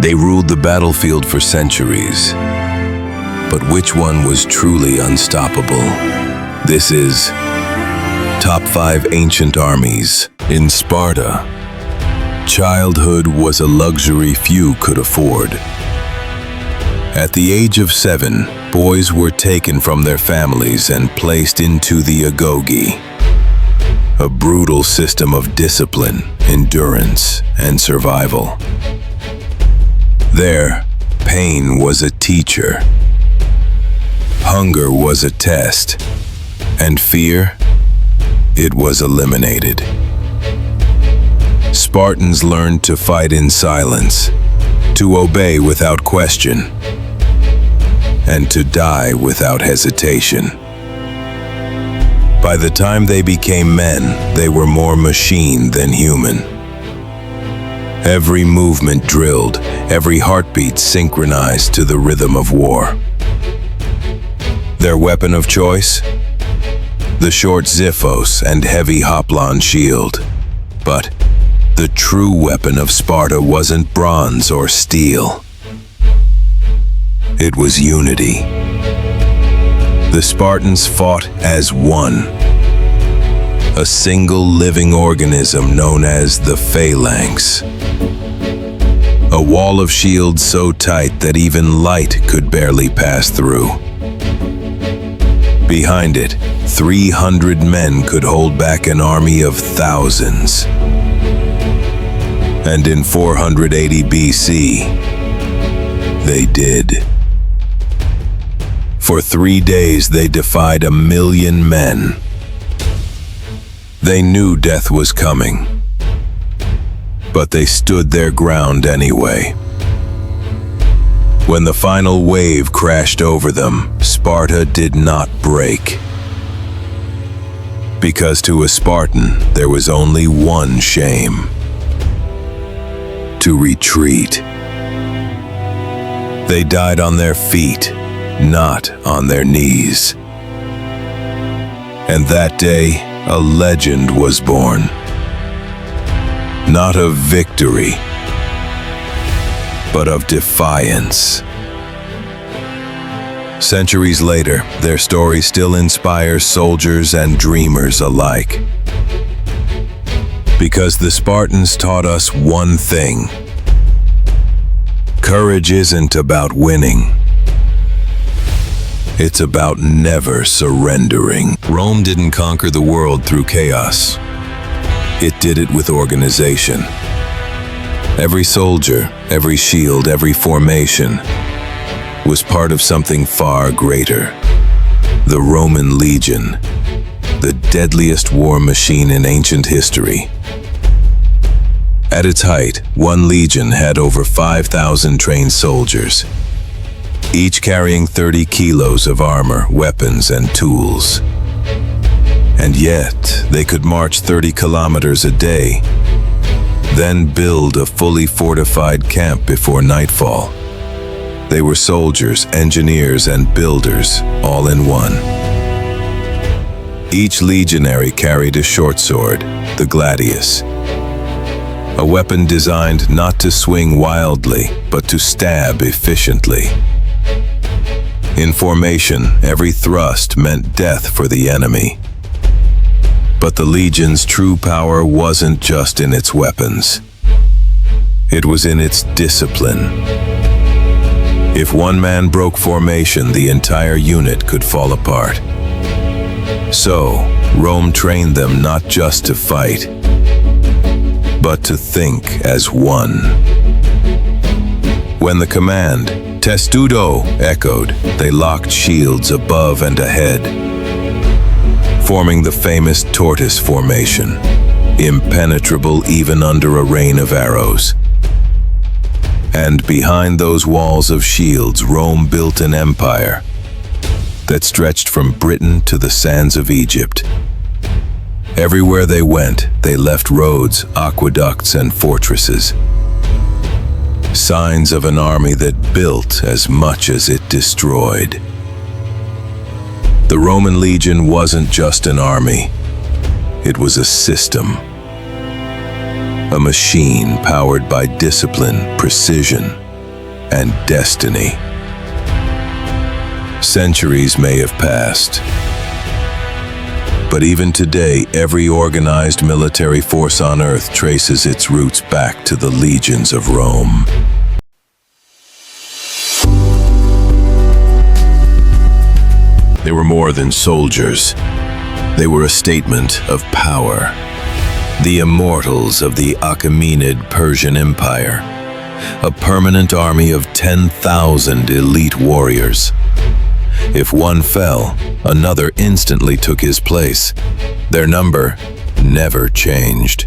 They ruled the battlefield for centuries. But which one was truly unstoppable? This is Top 5 Ancient Armies. In Sparta, childhood was a luxury few could afford. At the age of 7, boys were taken from their families and placed into the agoge, a brutal system of discipline, endurance, and survival. There, pain was a teacher, hunger was a test, and fear, it was eliminated. Spartans learned to fight in silence, to obey without question, and to die without hesitation. By the time they became men, they were more machine than human. Every movement drilled, every heartbeat synchronized to the rhythm of war. Their weapon of choice? The short xiphos and heavy hoplon shield. But the true weapon of Sparta wasn't bronze or steel. It was unity. The Spartans fought as one, a single living organism known as the phalanx. A wall of shields so tight that even light could barely pass through. Behind it, 300 men could hold back an army of thousands. And in 480 BC, they did. For 3 days they defied 1,000,000 men. They knew death was coming, but they stood their ground anyway. When the final wave crashed over them, Sparta did not break. Because to a Spartan, there was only one shame: to retreat. They died on their feet, not on their knees. And that day, a legend was born. Not of victory, but of defiance. Centuries later, their story still inspires soldiers and dreamers alike. Because the Spartans taught us one thing: courage isn't about winning. It's about never surrendering. Rome didn't conquer the world through chaos. It did it with organization. Every soldier, every shield, every formation was part of something far greater. The Roman legion, the deadliest war machine in ancient history. At its height, one legion had over 5,000 trained soldiers, each carrying 30 kilos of armor, weapons, and tools. And yet, they could march 30 kilometers a day, then build a fully fortified camp before nightfall. They were soldiers, engineers, and builders, all in one. Each legionary carried a short sword, the gladius, a weapon designed not to swing wildly, but to stab efficiently. In formation, every thrust meant death for the enemy. But the legion's true power wasn't just in its weapons. It was in its discipline. If one man broke formation, the entire unit could fall apart. So, Rome trained them not just to fight, but to think as one. When the command, "Testudo," echoed, they locked shields above and ahead, forming the famous tortoise formation, impenetrable even under a rain of arrows. And behind those walls of shields, Rome built an empire that stretched from Britain to the sands of Egypt. Everywhere they went, they left roads, aqueducts, and fortresses. Signs of an army that built as much as it destroyed. The Roman legion wasn't just an army. It was a system. A machine powered by discipline, precision, and destiny. Centuries may have passed, but even today, every organized military force on Earth traces its roots back to the legions of Rome. They were more than soldiers. They were a statement of power. The Immortals of the Achaemenid Persian Empire, a permanent army of 10,000 elite warriors. If one fell, another instantly took his place. Their number never changed.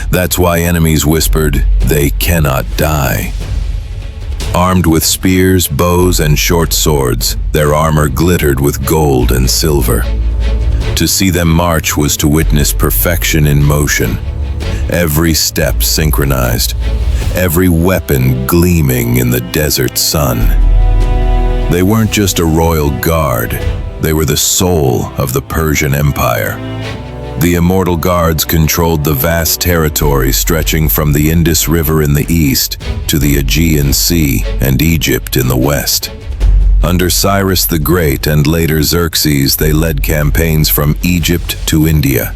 That's why enemies whispered, "They cannot die." Armed with spears, bows, and short swords, their armor glittered with gold and silver. To see them march was to witness perfection in motion, every step synchronized, every weapon gleaming in the desert sun. They weren't just a royal guard, they were the soul of the Persian Empire. The Immortal Guards controlled the vast territory stretching from the Indus River in the east to the Aegean Sea and Egypt in the west. Under Cyrus the Great and later Xerxes, they led campaigns from Egypt to India.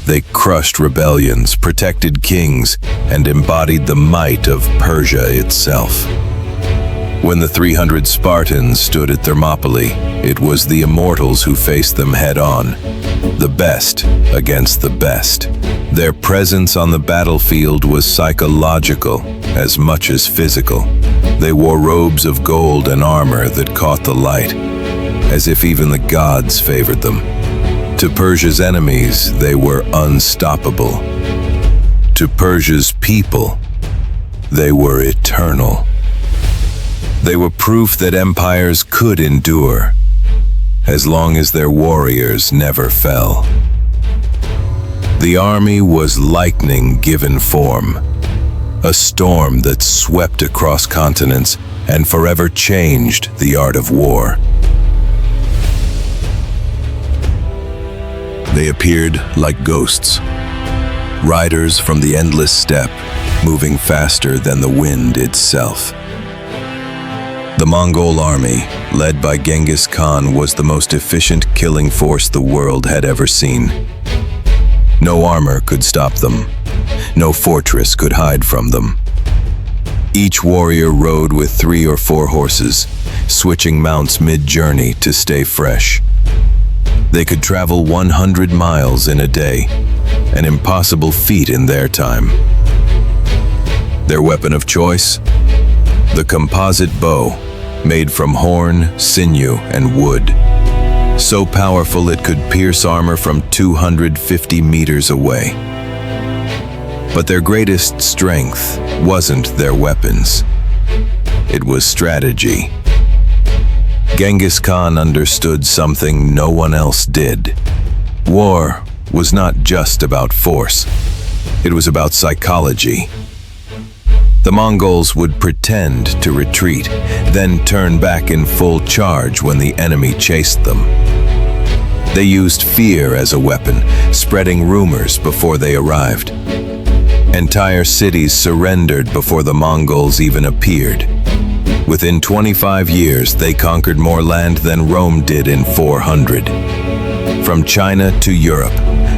They crushed rebellions, protected kings, and embodied the might of Persia itself. When the 300 Spartans stood at Thermopylae, it was the Immortals who faced them head-on, the best against the best. Their presence on the battlefield was psychological as much as physical. They wore robes of gold and armor that caught the light, as if even the gods favored them. To Persia's enemies, they were unstoppable. To Persia's people, they were eternal. They were proof that empires could endure, as long as their warriors never fell. The army was lightning given form, a storm that swept across continents and forever changed the art of war. They appeared like ghosts, riders from the endless steppe, moving faster than the wind itself. The Mongol army, led by Genghis Khan, was the most efficient killing force the world had ever seen. No armor could stop them. No fortress could hide from them. Each warrior rode with 3 or 4 horses, switching mounts mid-journey to stay fresh. They could travel 100 miles in a day, an impossible feat in their time. Their weapon of choice? The composite bow, made from horn, sinew, and wood. So powerful it could pierce armor from 250 meters away. But their greatest strength wasn't their weapons. It was strategy. Genghis Khan understood something no one else did. War was not just about force. It was about psychology. The Mongols would pretend to retreat, then turn back in full charge when the enemy chased them. They used fear as a weapon, spreading rumors before they arrived. Entire cities surrendered before the Mongols even appeared. Within 25 years, they conquered more land than Rome did in 400. From China to Europe,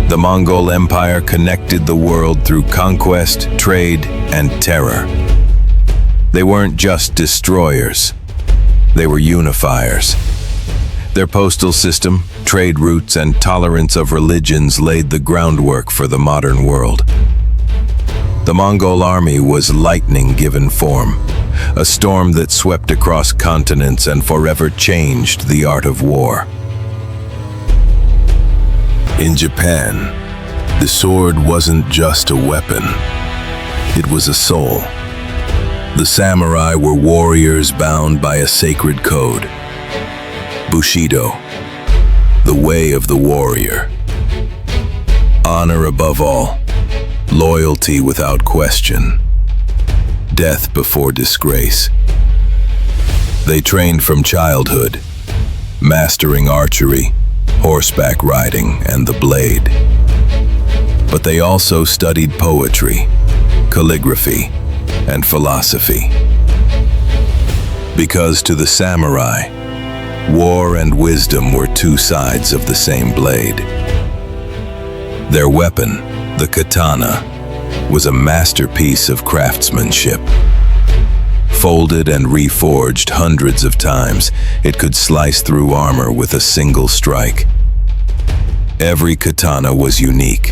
the Mongol Empire connected the world through conquest, trade, and terror. They weren't just destroyers, they were unifiers. Their postal system, trade routes, and tolerance of religions laid the groundwork for the modern world. The Mongol army was lightning given form, a storm that swept across continents and forever changed the art of war. In Japan, the sword wasn't just a weapon, it was a soul. The samurai were warriors bound by a sacred code. Bushido, the way of the warrior. Honor above all, loyalty without question, death before disgrace. They trained from childhood, mastering archery, horseback riding, and the blade. But they also studied poetry, calligraphy, and philosophy. Because to the samurai, war and wisdom were two sides of the same blade. Their weapon, the katana, was a masterpiece of craftsmanship. Folded and reforged hundreds of times, it could slice through armor with a single strike. Every katana was unique,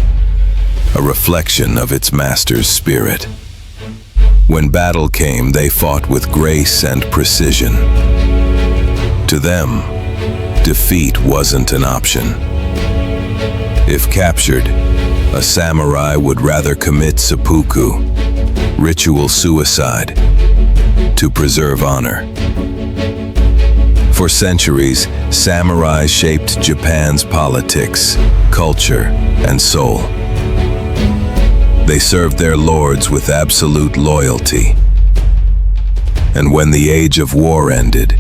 a reflection of its master's spirit. When battle came, they fought with grace and precision. To them, defeat wasn't an option. If captured, a samurai would rather commit seppuku, ritual suicide, to preserve honor. For centuries, samurai shaped Japan's politics, culture, and soul. They served their lords with absolute loyalty. And when the age of war ended,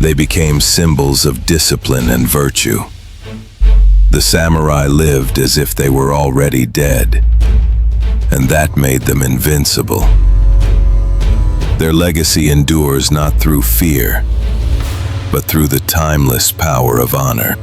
they became symbols of discipline and virtue. The samurai lived as if they were already dead, and that made them invincible. Their legacy endures not through fear, but through the timeless power of honor.